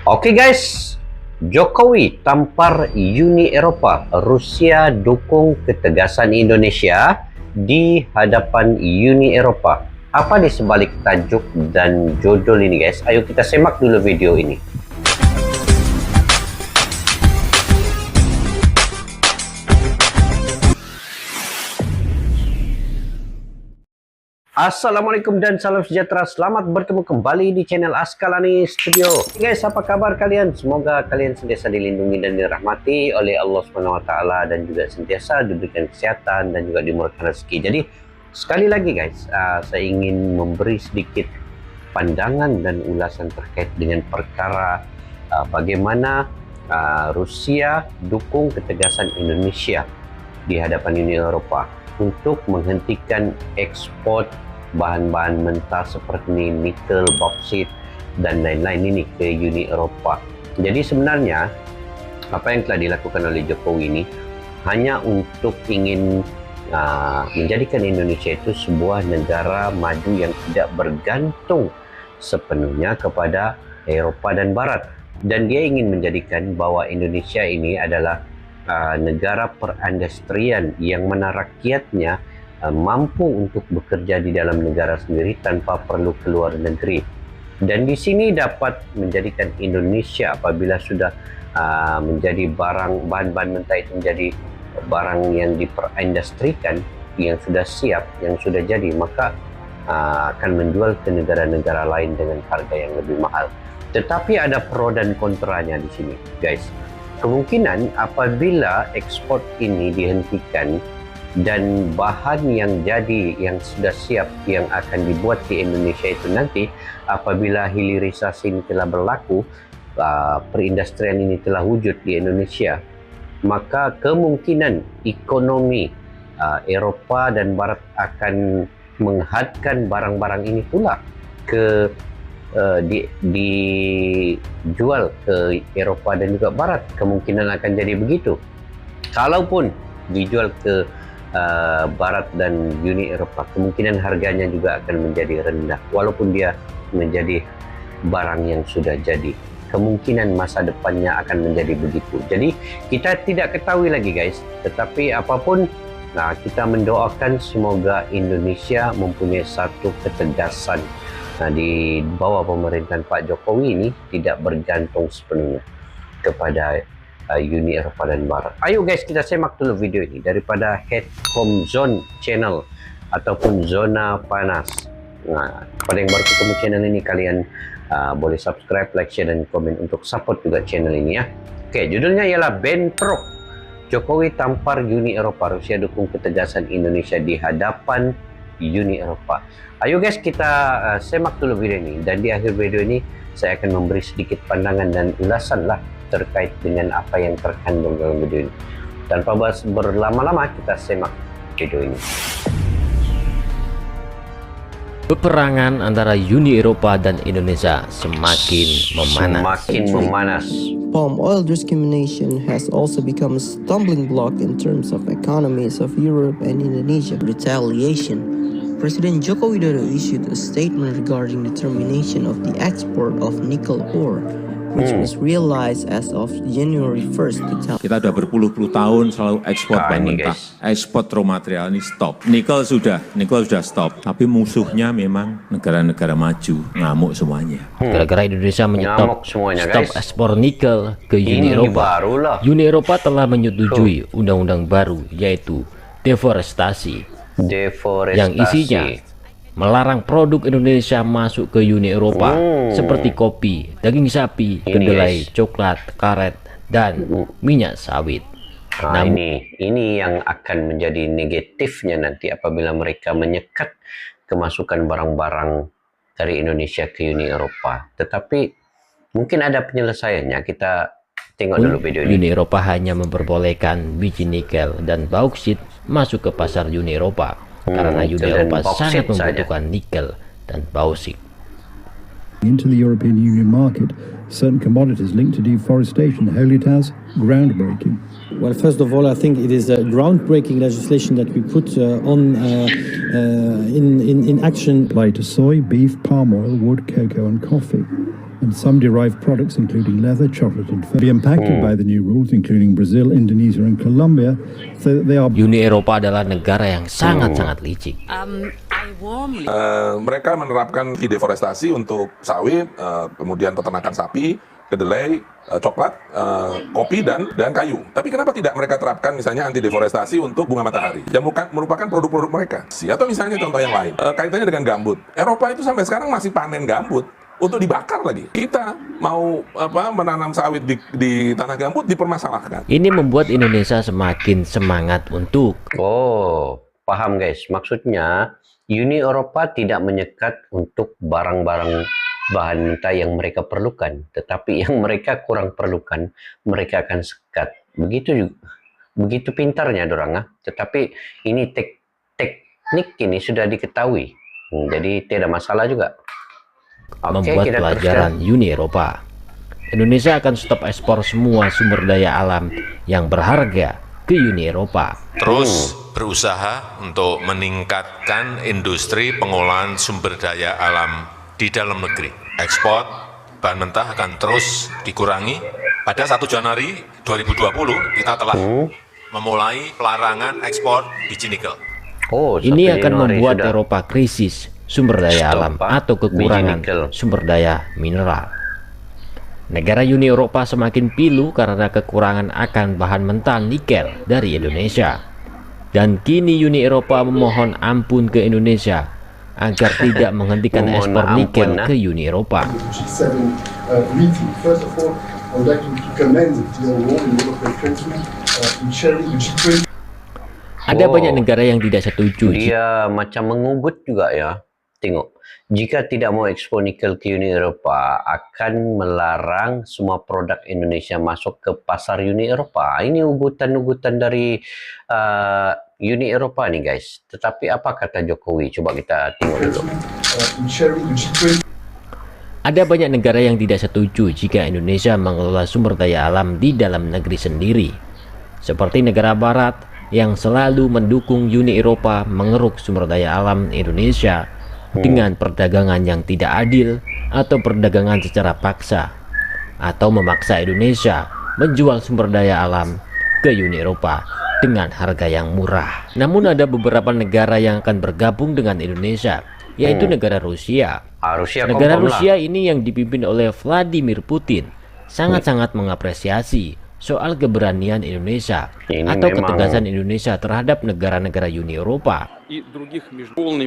Oke guys, Jokowi tampar Uni Eropa, Rusia dukung ketegasan Indonesia di hadapan Uni Eropa. Apa di sebalik tajuk dan judul ini guys? Ayo kita simak dulu video ini. Assalamualaikum dan salam sejahtera. Selamat bertemu kembali di channel Askalani Studio. Guys, apa kabar kalian? Semoga kalian sentiasa dilindungi dan dirahmati oleh Allah SWT dan juga sentiasa diberikan kesehatan dan juga dimurahkan rezeki. Jadi sekali lagi guys, saya ingin memberi sedikit pandangan dan ulasan terkait dengan perkara bagaimana Rusia dukung ketegasan Indonesia di hadapan Uni Eropa untuk menghentikan ekspor bahan-bahan mentah seperti nikel, bauksit dan lain-lain ini ke Uni Eropa. Jadi sebenarnya apa yang telah dilakukan oleh Jokowi ini hanya untuk ingin menjadikan Indonesia itu sebuah negara maju yang tidak bergantung sepenuhnya kepada Eropa dan Barat. Dan dia ingin menjadikan bahwa Indonesia ini adalah negara perindustrian yang mana rakyatnya mampu untuk bekerja di dalam negara sendiri tanpa perlu keluar negeri. Dan di sini dapat menjadikan Indonesia apabila sudah menjadi bahan-bahan mentah itu menjadi barang yang diperindustrikan, yang sudah siap, yang sudah jadi, maka akan menjual ke negara-negara lain dengan harga yang lebih mahal. Tetapi ada pro dan kontranya di sini, guys. Kemungkinan apabila ekspor ini dihentikan dan bahan yang jadi, yang sudah siap, yang akan dibuat di Indonesia itu nanti apabila hilirisasi ini telah berlaku, perindustrian ini telah wujud di Indonesia, maka kemungkinan ekonomi Eropa dan Barat akan menghadkan barang-barang ini pula ke dijual ke Eropa dan juga Barat. Kemungkinan akan jadi begitu. Kalaupun dijual ke Barat dan Uni Eropa, kemungkinan harganya juga akan menjadi rendah walaupun dia menjadi barang yang sudah jadi. Kemungkinan masa depannya akan menjadi begitu. Jadi kita tidak ketahui lagi guys, tetapi apapun, kita mendoakan semoga Indonesia mempunyai satu ketegasan di bawah pemerintahan Pak Jokowi ini, tidak bergantung sepenuhnya kepada Uni Eropa dan Barat. Ayo guys, kita simak dulu video ini daripada Head Home Zone Channel ataupun Zona Panas. Pada yang baru ketemu channel ini, kalian boleh subscribe, like, share, dan komen untuk support juga channel ini ya. Oke, judulnya ialah Bentrok Jokowi tampar Uni Eropa, Rusia dukung ketegasan Indonesia di hadapan Uni Eropa. Ayo guys, kita simak dulu video ini, dan di akhir video ini saya akan memberi sedikit pandangan dan ulasan lah terkait dengan apa yang terkandung dalam video ini. Tanpa berlama-lama, kita simak video ini. Peperangan antara Uni Eropa dan Indonesia semakin memanas. Palm oil discrimination has also become a stumbling block in terms of economies of Europe and Indonesia. Retaliation. President Joko Widodo issued a statement regarding the termination of the export of nickel ore, which was realized as of January 1st. Kita sudah berpuluh-puluh tahun selalu ekspor bahan mentah, ekspor raw material ini stop. Nikel sudah stop. Tapi musuhnya memang negara-negara maju, ngamuk semuanya. Gara-gara Indonesia menyetop ekspor nikel ke Uni Eropa. Uni Eropa telah menyetujui undang-undang baru, yaitu deforestasi, yang isinya melarang produk Indonesia masuk ke Uni Eropa seperti kopi, daging sapi, kedelai, coklat, karet, dan minyak sawit. Ini yang akan menjadi negatifnya nanti apabila mereka menyekat kemasukan barang-barang dari Indonesia ke Uni Eropa. Tetapi mungkin ada penyelesaiannya. Kita tengok dulu video ini. Uni Eropa hanya memperbolehkan biji nikel dan bauksit masuk ke pasar Uni Eropa karena Uni Eropa sangat membutuhkan nikel dan bauksit. Into the European Union market, certain commodities linked to deforestation, hailed it as groundbreaking. Well, first of all, I think it is a groundbreaking legislation that we put in action. Apply to soy, beef, palm oil, wood, cocoa, and coffee. and some derived products, including leather, chocolate, and fur, be impacted by the new rules, including Brazil, Indonesia, and Colombia, so that they are. Uni Eropa adalah negara yang sangat-sangat licik. Mereka menerapkan deforestasi untuk sawit, kemudian peternakan sapi, kedelai, coklat, kopi, dan kayu. Tapi kenapa tidak mereka terapkan misalnya anti deforestasi untuk bunga matahari yang merupakan produk-produk mereka? Atau misalnya contoh yang lain, kaitannya dengan gambut. Eropa itu sampai sekarang masih panen gambut untuk dibakar lagi. Kita mau menanam sawit di tanah gambut dipermasalahkan. Ini membuat Indonesia semakin semangat untuk. Oh, paham guys. Maksudnya Uni Eropa tidak menyekat untuk barang-barang bahan mentah yang mereka perlukan, tetapi yang mereka kurang perlukan mereka akan sekat. Begitu pintarnya dorang. Tetapi ini teknik ini sudah diketahui, jadi tidak masalah juga. Membuat pelajaran Uni Eropa. Indonesia akan stop ekspor semua sumber daya alam yang berharga ke Uni Eropa. Terus berusaha untuk meningkatkan industri pengolahan sumber daya alam di dalam negeri. Ekspor bahan mentah akan terus dikurangi. Pada 1 Januari 2020 kita telah memulai pelarangan ekspor biji nikel. Ini akan membuat Eropa krisis sumber daya alam atau kekurangan sumber daya mineral. Negara Uni Eropa semakin pilu karena kekurangan akan bahan mentah nikel dari Indonesia. Dan kini Uni Eropa memohon ampun ke Indonesia agar tidak menghentikan ekspor nikel ke Uni Eropa. Ada banyak negara yang tidak setuju. Dia macam mengugut juga ya. Tengok, jika tidak mau ekspor nikel ke Uni Eropa, akan melarang semua produk Indonesia masuk ke pasar Uni Eropa. Ini ugutan-ugutan dari Uni Eropa nih guys. Tetapi apa kata Jokowi? Coba kita tengok dulu. Ada banyak negara yang tidak setuju jika Indonesia mengelola sumber daya alam di dalam negeri sendiri. Seperti negara barat yang selalu mendukung Uni Eropa mengeruk sumber daya alam Indonesia dengan perdagangan yang tidak adil atau perdagangan secara paksa, atau memaksa Indonesia menjual sumber daya alam ke Uni Eropa dengan harga yang murah. Namun ada beberapa negara yang akan bergabung dengan Indonesia, yaitu negara Rusia. Negara Rusia ini yang dipimpin oleh Vladimir Putin sangat-sangat mengapresiasi soal keberanian Indonesia atau ketegasan Indonesia terhadap negara-negara Uni Eropa. Disokong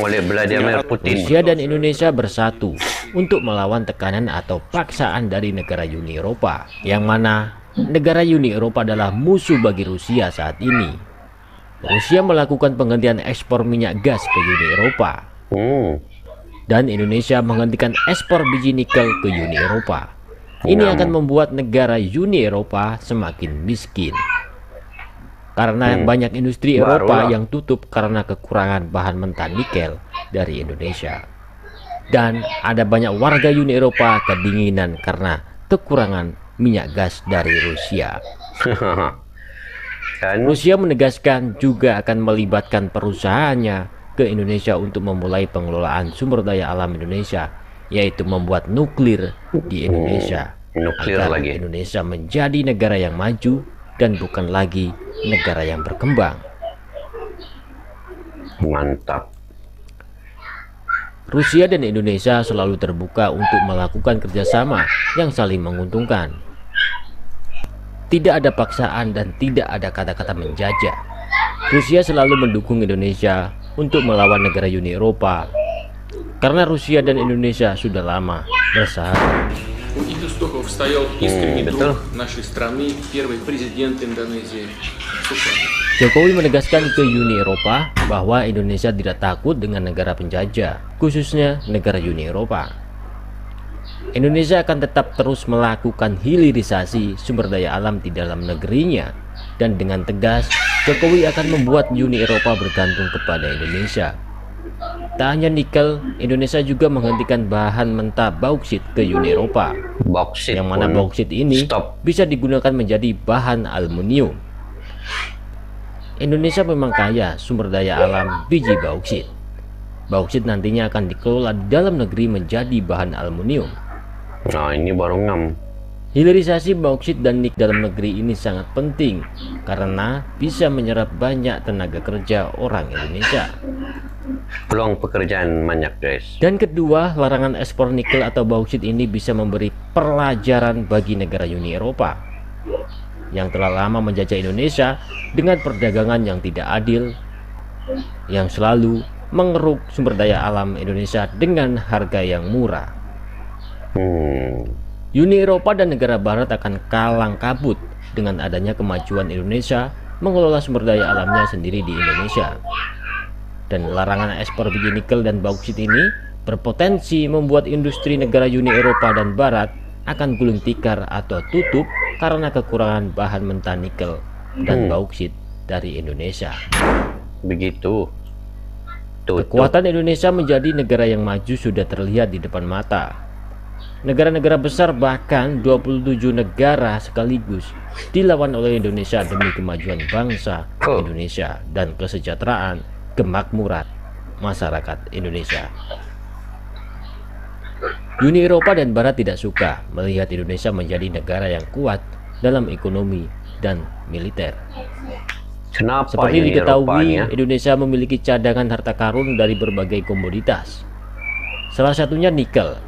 oleh Vladimir Putin. Rusia dan Indonesia bersatu untuk melawan tekanan atau paksaan dari negara Uni Eropa, yang mana negara Uni Eropa adalah musuh bagi Rusia saat ini. Rusia melakukan penghentian ekspor minyak gas ke Uni Eropa. Dan Indonesia menghentikan ekspor biji nikel ke Uni Eropa. Ini akan membuat negara Uni Eropa semakin miskin. Karena banyak industri Eropa yang tutup karena kekurangan bahan mentah nikel dari Indonesia. Dan ada banyak warga Uni Eropa kedinginan karena kekurangan minyak gas dari Rusia. Rusia menegaskan juga akan melibatkan perusahaannya ke Indonesia untuk memulai pengelolaan sumber daya alam Indonesia, yaitu membuat nuklir di Indonesia, agar Indonesia menjadi negara yang maju dan bukan lagi negara yang berkembang. Mantap. Rusia dan Indonesia selalu terbuka untuk melakukan kerjasama yang saling menguntungkan. Tidak ada paksaan dan tidak ada kata-kata menjajah. Rusia selalu mendukung Indonesia untuk melawan negara Uni Eropa, karena Rusia dan Indonesia sudah lama bersahabat. Betul. Jokowi menegaskan ke Uni Eropa bahwa Indonesia tidak takut dengan negara penjajah, khususnya negara Uni Eropa. Indonesia akan tetap terus melakukan hilirisasi sumber daya alam di dalam negerinya, dan dengan tegas Jokowi akan membuat Uni Eropa bergantung kepada Indonesia. Tak hanya nikel, Indonesia juga menghentikan bahan mentah bauksit ke Uni Eropa, yang mana bauksit ini bisa digunakan menjadi bahan aluminium. Indonesia memang kaya sumber daya alam biji bauksit, bauksit nantinya akan dikelola di dalam negeri menjadi bahan aluminium. Nah, ini baru ngam. Hilirisasi bauksit dan nik dalam negeri ini sangat penting karena bisa menyerap banyak tenaga kerja orang Indonesia. Peluang pekerjaan banyak, guys. Dan kedua, larangan ekspor nikel atau bauksit ini bisa memberi pelajaran bagi negara Uni Eropa yang telah lama menjajah Indonesia dengan perdagangan yang tidak adil, yang selalu mengeruk sumber daya alam Indonesia dengan harga yang murah. Uni Eropa dan negara barat akan kalang kabut dengan adanya kemajuan Indonesia mengelola sumber daya alamnya sendiri di Indonesia. Dan larangan ekspor biji nikel dan bauksit ini berpotensi membuat industri negara Uni Eropa dan barat akan gulung tikar atau tutup karena kekurangan bahan mentah nikel dan bauksit dari Indonesia. Begitu. Tutup. Kekuatan Indonesia menjadi negara yang maju sudah terlihat di depan mata. Negara-negara besar, bahkan 27 negara sekaligus dilawan oleh Indonesia demi kemajuan bangsa Indonesia dan kesejahteraan kemakmuran masyarakat Indonesia. Uni Eropa dan Barat tidak suka melihat Indonesia menjadi negara yang kuat dalam ekonomi dan militer. Kenapa? Seperti diketahui, Indonesia memiliki cadangan harta karun dari berbagai komoditas. Salah satunya nikel.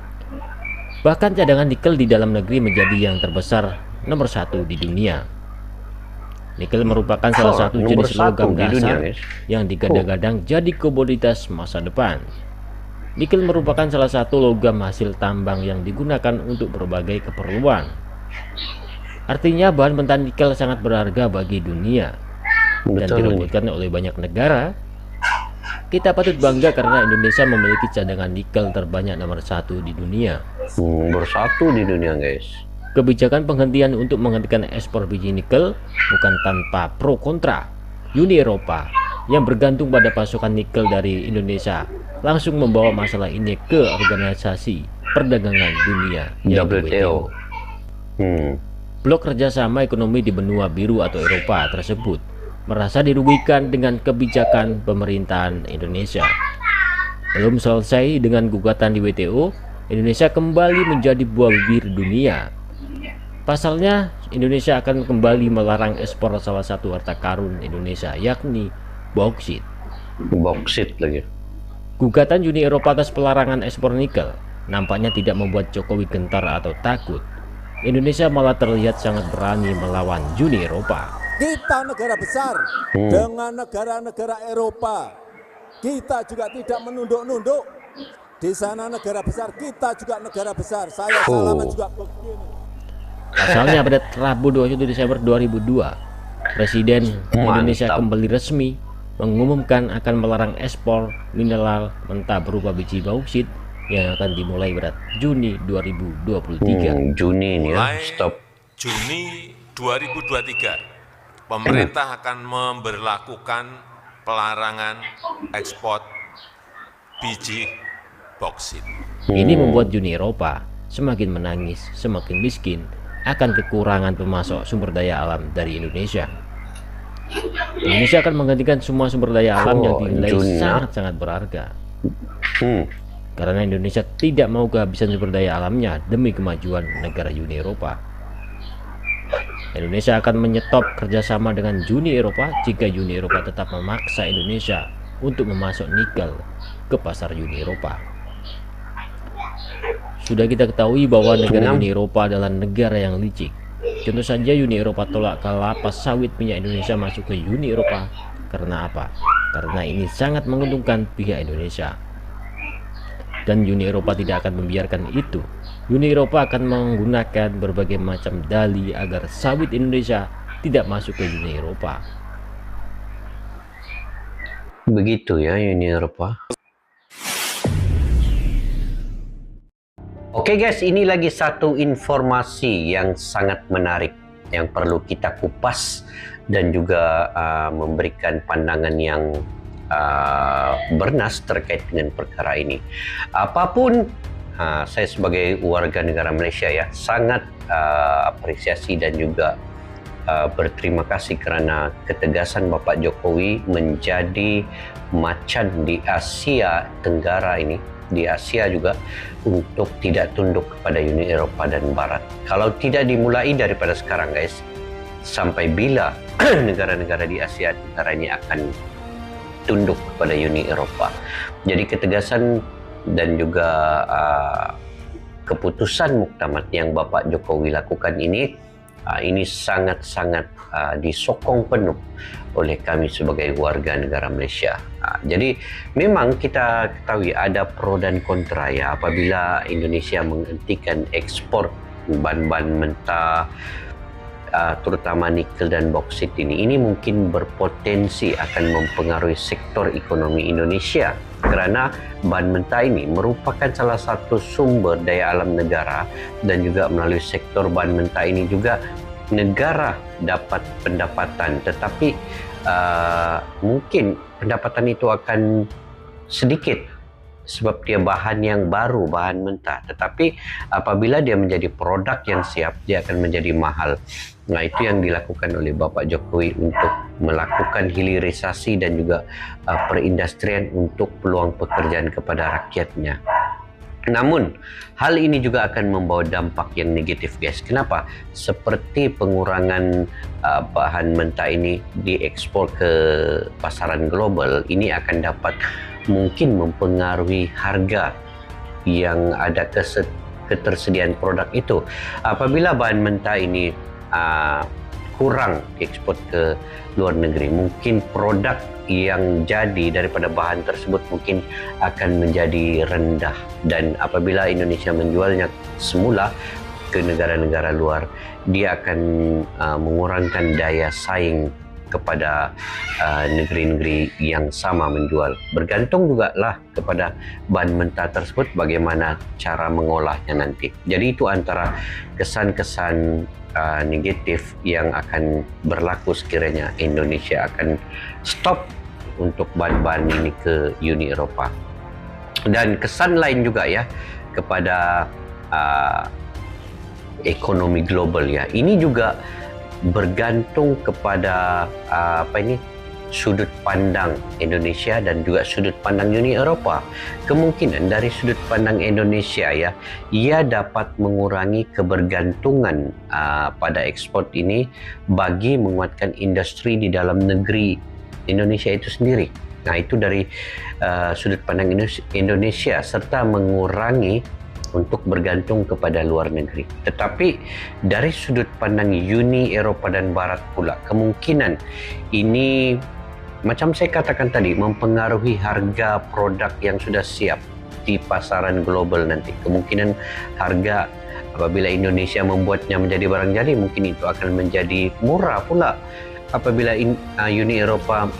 Bahkan cadangan nikel di dalam negeri menjadi yang terbesar nomor 1 di dunia. Nikel merupakan salah satu jenis logam dasar yang digadang-gadang jadi komoditas masa depan. Nikel merupakan salah satu logam hasil tambang yang digunakan untuk berbagai keperluan. Artinya bahan mentah nikel sangat berharga bagi dunia dan direbutkan oleh banyak negara. Kita patut bangga karena Indonesia memiliki cadangan nikel terbanyak nomor 1 di dunia. Nomor 1 di dunia, guys. Kebijakan penghentian untuk menghentikan ekspor biji nikel bukan tanpa pro kontra. Uni Eropa yang bergantung pada pasokan nikel dari Indonesia langsung membawa masalah ini ke Organisasi Perdagangan Dunia WTO. Blok kerjasama ekonomi di benua biru atau Eropa tersebut merasa dirugikan dengan kebijakan pemerintahan Indonesia. Belum selesai dengan gugatan di WTO, Indonesia kembali menjadi buah bibir dunia. Pasalnya, Indonesia akan kembali melarang ekspor salah satu harta karun Indonesia, yakni bauksit. Bauksit lagi. Gugatan Uni Eropa atas pelarangan ekspor nikel nampaknya tidak membuat Jokowi gentar atau takut. Indonesia malah terlihat sangat berani melawan Uni Eropa. Kita negara besar dengan negara-negara Eropa. Kita juga tidak menunduk-nunduk. Di sana negara besar, kita juga negara besar. Saya salaman juga begini. Asalnya pada Rabu 21 Desember 2002, Presiden Indonesia kembali resmi mengumumkan akan melarang ekspor mineral mentah berupa biji bauksit yang akan dimulai pada Juni 2023. Juni ini ya, stop. Juni 2023. Pemerintah akan memberlakukan pelarangan ekspor biji bauksit. Ini membuat Uni Eropa semakin menangis, semakin miskin akan kekurangan pemasok sumber daya alam dari Indonesia. Indonesia akan menggantikan semua sumber daya alam yang dinilai sangat-sangat berharga. Karena Indonesia tidak mau kehabisan sumber daya alamnya demi kemajuan negara Uni Eropa. Indonesia akan menyetop kerjasama dengan Uni Eropa jika Uni Eropa tetap memaksa Indonesia untuk memasok nikel ke pasar Uni Eropa. Sudah kita ketahui bahwa negara Uni Eropa adalah negara yang licik. Contoh saja Uni Eropa tolak kelapa sawit minyak Indonesia masuk ke Uni Eropa. Karena apa? Karena ini sangat menguntungkan pihak Indonesia. Dan Uni Eropa tidak akan membiarkan itu. Uni Eropa akan menggunakan berbagai macam dalih agar sawit Indonesia tidak masuk ke Uni Eropa. Begitu ya Uni Eropa. Oke guys, ini lagi satu informasi yang sangat menarik yang perlu kita kupas dan juga memberikan pandangan yang bernas terkait dengan perkara ini. Apapun, saya sebagai warga negara Malaysia ya sangat apresiasi dan juga berterima kasih kerana ketegasan Bapak Jokowi menjadi macan di Asia Tenggara ini, di Asia juga, untuk tidak tunduk kepada Uni Eropah dan Barat. Kalau tidak dimulai daripada sekarang guys, sampai bila negara-negara di Asia Tenggara ini akan tunduk kepada Uni Eropah. Jadi ketegasan dan juga keputusan muktamad yang Bapak Jokowi lakukan ini sangat-sangat disokong penuh oleh kami sebagai warga negara Malaysia. Jadi memang kita ketahui ada pro dan kontra ya apabila Indonesia menghentikan ekspor bahan-bahan mentah, terutama nikel dan boksit ini mungkin berpotensi akan mempengaruhi sektor ekonomi Indonesia kerana bahan mentah ini merupakan salah satu sumber daya alam negara dan juga melalui sektor bahan mentah ini juga negara dapat pendapatan, tetapi mungkin pendapatan itu akan sedikit sebab dia bahan yang baru, bahan mentah. Tetapi apabila dia menjadi produk yang siap, dia akan menjadi mahal. Nah, itu yang dilakukan oleh Bapak Jokowi untuk melakukan hilirisasi dan juga perindustrian untuk peluang pekerjaan kepada rakyatnya. Namun, hal ini juga akan membawa dampak yang negatif guys. Kenapa? Seperti pengurangan bahan mentah ini diekspor ke pasaran global, ini akan dapat mungkin mempengaruhi harga yang ada ketersediaan produk itu. Apabila bahan mentah ini kurang diekspor ke luar negeri, mungkin produk yang jadi daripada bahan tersebut mungkin akan menjadi rendah, dan apabila Indonesia menjualnya semula ke negara-negara luar, dia akan mengurangkan daya saing kepada negeri-negeri yang sama menjual. Bergantung juga lah kepada bahan mentah tersebut bagaimana cara mengolahnya nanti. Jadi itu antara kesan-kesan negatif yang akan berlaku sekiranya Indonesia akan stop untuk bahan-bahan ini ke Uni Eropah. Dan kesan lain juga ya kepada ekonomi global ya. Ini juga bergantung kepada sudut pandang Indonesia dan juga sudut pandang Uni Eropah. Kemungkinan dari sudut pandang Indonesia ya, ia dapat mengurangi kebergantungan pada ekspor ini bagi menguatkan industri di dalam negeri Indonesia itu sendiri. Nah, itu dari sudut pandang Indonesia, serta mengurangi untuk bergantung kepada luar negeri. Tetapi dari sudut pandang Uni Eropah dan Barat pula, kemungkinan ini macam saya katakan tadi mempengaruhi harga produk yang sudah siap di pasaran global nanti. Kemungkinan harga apabila Indonesia membuatnya menjadi barang jadi, mungkin itu akan menjadi murah pula apabila Uni Eropah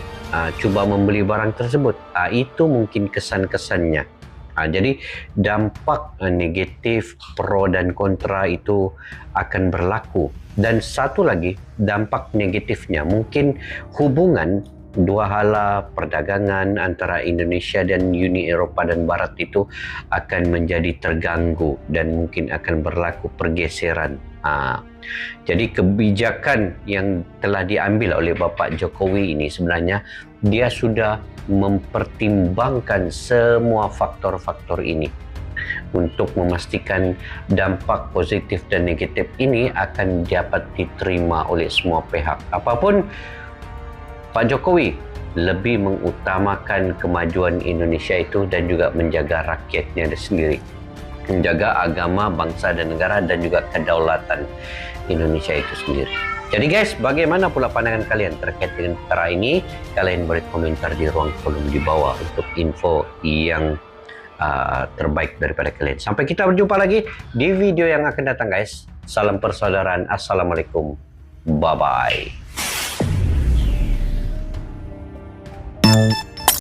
cuba membeli barang tersebut. Itu mungkin kesan-kesannya. Jadi dampak negatif pro dan kontra itu akan berlaku. Dan satu lagi dampak negatifnya, mungkin hubungan dua hala perdagangan antara Indonesia dan Uni Eropah dan Barat itu akan menjadi terganggu dan mungkin akan berlaku pergeseran. Jadi kebijakan yang telah diambil oleh Bapak Jokowi ini sebenarnya dia sudah mempertimbangkan semua faktor-faktor ini untuk memastikan dampak positif dan negatif ini akan dapat diterima oleh semua pihak. Apapun, Pak Jokowi lebih mengutamakan kemajuan Indonesia itu dan juga menjaga rakyatnya sendiri, menjaga agama, bangsa dan negara dan juga kedaulatan Indonesia itu sendiri. Jadi guys, bagaimana pula pandangan kalian terkait dengan perkara ini? Kalian boleh komentar di ruang kolom di bawah untuk info yang terbaik daripada kalian. Sampai kita berjumpa lagi di video yang akan datang guys. Salam persaudaraan. Assalamualaikum. Bye-bye.